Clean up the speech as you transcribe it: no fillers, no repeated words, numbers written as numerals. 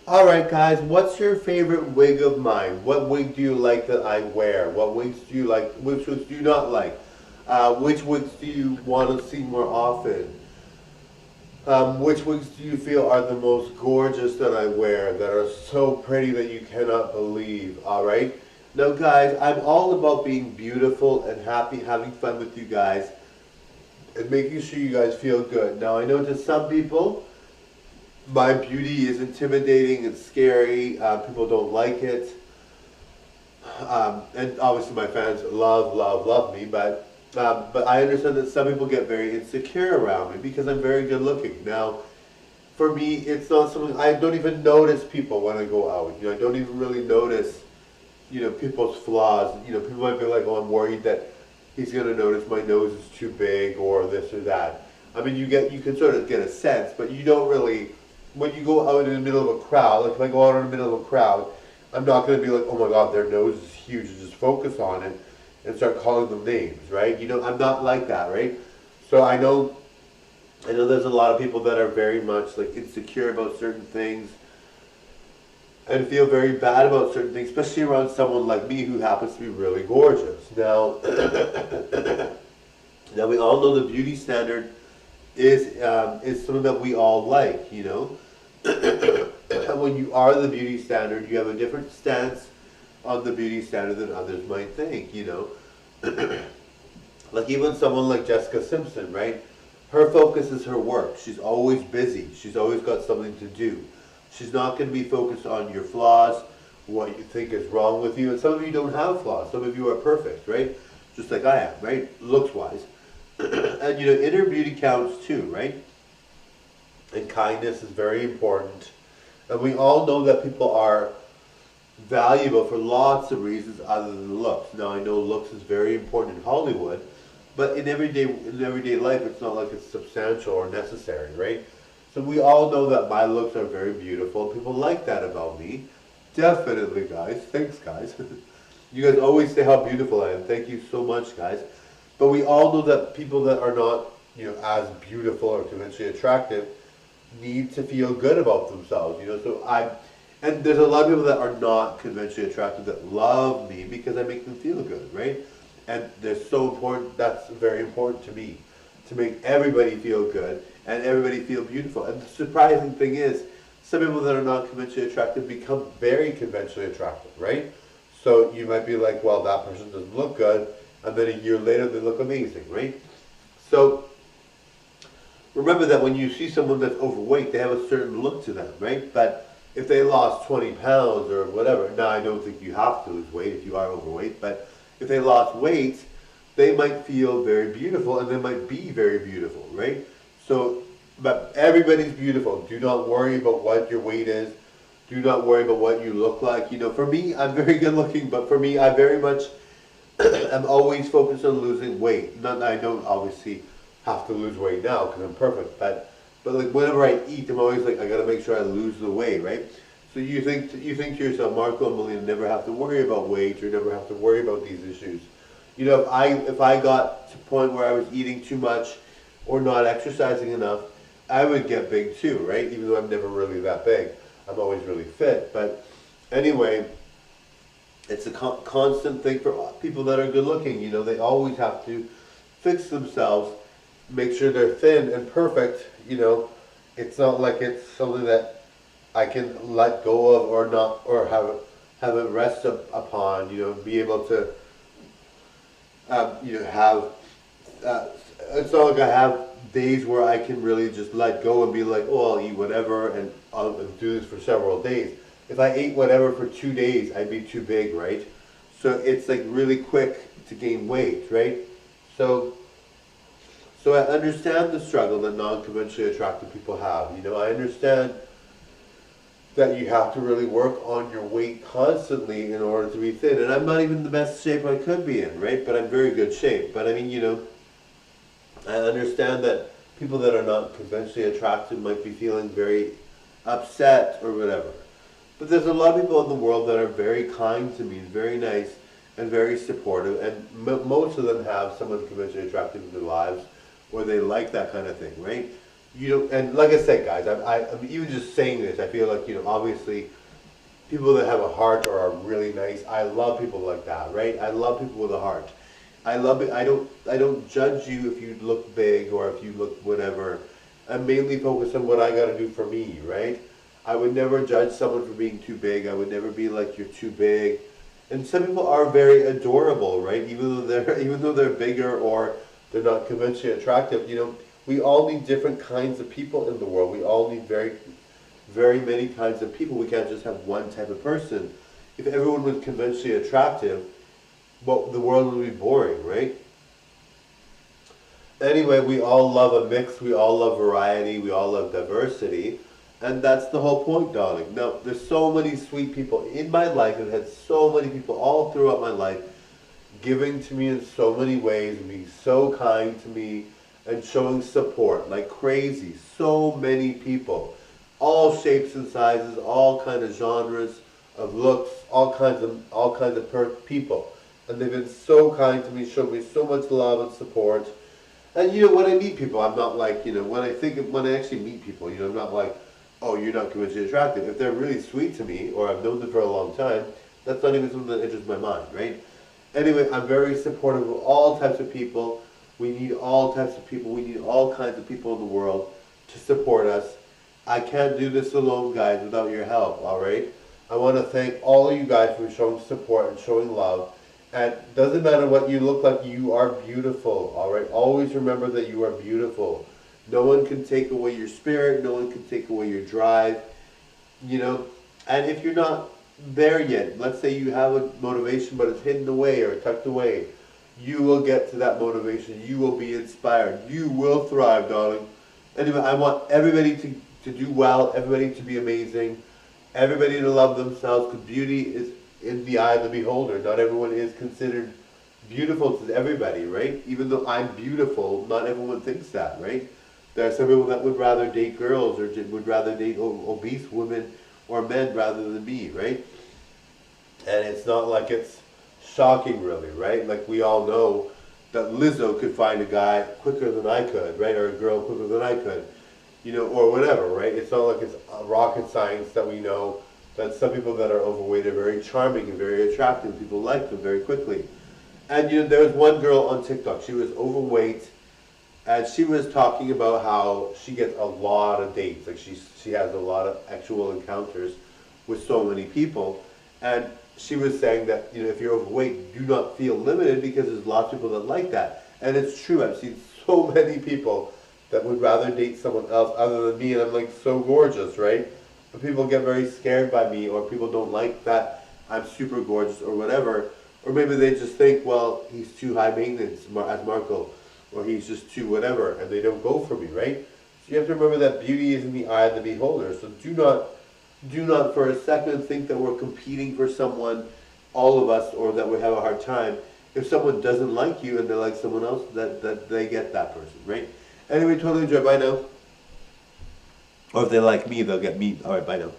All right, guys, what's your favorite wig of mine? What wig do you like that I wear? What wigs do you like? Which wigs do you not like? Which wigs do you want to see more often? Which wigs do you feel are the most gorgeous that I wear, that are so pretty that you cannot believe? All right. Now, guys, I'm all about being beautiful and happy, having fun with you guys, and making sure you guys feel good. Now, I know to some people, my beauty is intimidating and scary. People don't like it. And obviously my fans love me, but I understand that some people get very insecure around me because I'm very good looking. Now, for me, it's not something I don't even notice people when I go out. I don't even really notice, people's flaws. People might be like, "Oh, I'm worried that he's gonna notice my nose is too big or this or that." I mean, you can sort of get a sense, but you don't really. When you go out in the middle of a crowd, like if I go out in the middle of a crowd, I'm not gonna be like, "Oh my God, their nose is huge," and just focus on it and start calling them names, right? I'm not like that, right? So I know there's a lot of people that are very much like insecure about certain things and feel very bad about certain things, especially around someone like me who happens to be really gorgeous. Now, now we all know the beauty standard is something that we all like, And when you are the beauty standard, you have a different stance on the beauty standard than others might think. Like even someone like Jessica Simpson, right? Her focus is her work. She's always busy. She's always got something to do. She's not going to be focused on your flaws, what you think is wrong with you. And some of you don't have flaws. Some of you are perfect, right? Just like I am, right? Looks wise. And inner beauty counts too, right? And kindness is very important. And we all know that people are valuable for lots of reasons other than looks. Now I know looks is very important in Hollywood, but in everyday life it's not like it's substantial or necessary, right? So we all know that my looks are very beautiful. People like that about me. Definitely, guys. Thanks, guys. You guys always say how beautiful I am. Thank you so much, guys. But we all know that people that are not, as beautiful or conventionally attractive need to feel good about themselves. And there's a lot of people that are not conventionally attractive that love me because I make them feel good, right? And they're so important. That's very important to me, to make everybody feel good and everybody feel beautiful. And the surprising thing is, some people that are not conventionally attractive become very conventionally attractive, right? So you might be like, well, that person doesn't look good, and then a year later they look amazing, right? So remember that when you see someone that's overweight, they have a certain look to them, right? But if they lost 20 pounds or whatever, now I don't think you have to lose weight if you are overweight, but if they lost weight, they might feel very beautiful and they might be very beautiful, right? So, but everybody's beautiful. Do not worry about what your weight is. Do not worry about what you look like. For me, I'm very good looking, but for me, I very much I'm always focused on losing weight. Not that I don't obviously have to lose weight now because I'm perfect, but like whenever I eat, I'm always like I gotta make sure I lose the weight, right? So you think to yourself, Marco and Melina never have to worry about weight or never have to worry about these issues. If I got to a point where I was eating too much or not exercising enough, I would get big too, right? Even though I'm never really that big, I'm always really fit. But anyway, it's a constant thing for people that are good looking. They always have to fix themselves, make sure they're thin and perfect. It's not like it's something that I can let go of or not or have it rest upon. Be able to have. Uh, it's not like I have days where I can really just let go and be like, oh, I'll eat whatever and I'll do this for several days. If I ate whatever for 2 days, I'd be too big, right? So it's like really quick to gain weight, right? So so I understand the struggle that non-conventionally attractive people have. I understand that you have to really work on your weight constantly in order to be thin. And I'm not even in the best shape I could be in, right? But I'm very good shape. But I mean, I understand that people that are not conventionally attractive might be feeling very upset or whatever. But there's a lot of people in the world that are very kind to me, very nice, and very supportive. And most of them have someone conventionally attractive in their lives, or they like that kind of thing, right? you know, and like I said, guys, I'm even just saying this, I feel like, you know, obviously, people that have a heart or are really nice, I love people like that, right? I love people with a heart. I love it. I don't judge you if you look big or if you look whatever. I'm mainly focused on what I got to do for me, right? I would never judge someone for being too big. I would never be like you're too big. And some people are very adorable, right? Even though they're bigger or they're not conventionally attractive, you know, we all need different kinds of people in the world. We all need very many kinds of people. We can't just have one type of person. If everyone was conventionally attractive, well, the world would be boring, right? Anyway, we all love a mix, we all love variety, we all love diversity, and that's the whole point, darling. Now, there's so many sweet people in my life, and had so many people all throughout my life giving to me in so many ways, and being so kind to me, and showing support like crazy. So many people, all shapes and sizes, all kind of genres of looks, all kinds of people, and they've been so kind to me, showed me so much love and support. And you know, when I meet people, I'm not like, you know, when I actually meet people, you know, I'm not like, oh, you're not conventionally attractive. If they're really sweet to me, or I've known them for a long time, that's not even something that enters my mind, right? Anyway, I'm very supportive of all types of people. We need all types of people. We need all kinds of people in the world to support us. I can't do this alone, guys, without your help, all right? I want to thank all of you guys for showing support and showing love. And doesn't matter what you look like, you are beautiful, all right? Always remember that you are beautiful. No one can take away your spirit. No one can take away your drive, you know? And if you're not there yet, let's say you have a motivation, but it's hidden away or tucked away, you will get to that motivation. You will be inspired. You will thrive, darling. Anyway, I want everybody to do well, everybody to be amazing, everybody to love themselves, because beauty is in the eye of the beholder. Not everyone is considered beautiful to everybody, right? Even though I'm beautiful, not everyone thinks that, right? There are some people that would rather date girls or would rather date obese women or men rather than me, right? And it's not like it's shocking, really, right? Like we all know that Lizzo could find a guy quicker than I could, right? Or a girl quicker than I could, you know, or whatever, right? It's not like it's rocket science that we know that some people that are overweight are very charming and very attractive. People like them very quickly. And you know, there was one girl on TikTok. She was overweight, and she was talking about how she gets a lot of dates. Like she has a lot of actual encounters with so many people. And she was saying that, you know, if you're overweight, do not feel limited because there's lots of people that like that. And it's true. I've seen so many people that would rather date someone else other than me, and I'm like so gorgeous, right? But people get very scared by me, or people don't like that I'm super gorgeous or whatever. Or maybe they just think, well, he's too high maintenance as Marco, or he's just too whatever, and they don't go for me, right? So you have to remember that beauty is in the eye of the beholder. So do not for a second think that we're competing for someone, all of us, or that we have a hard time. If someone doesn't like you and they like someone else, that they get that person, right? Anyway, totally enjoy. Bye now. Or if they like me, they'll get me. All right, bye now.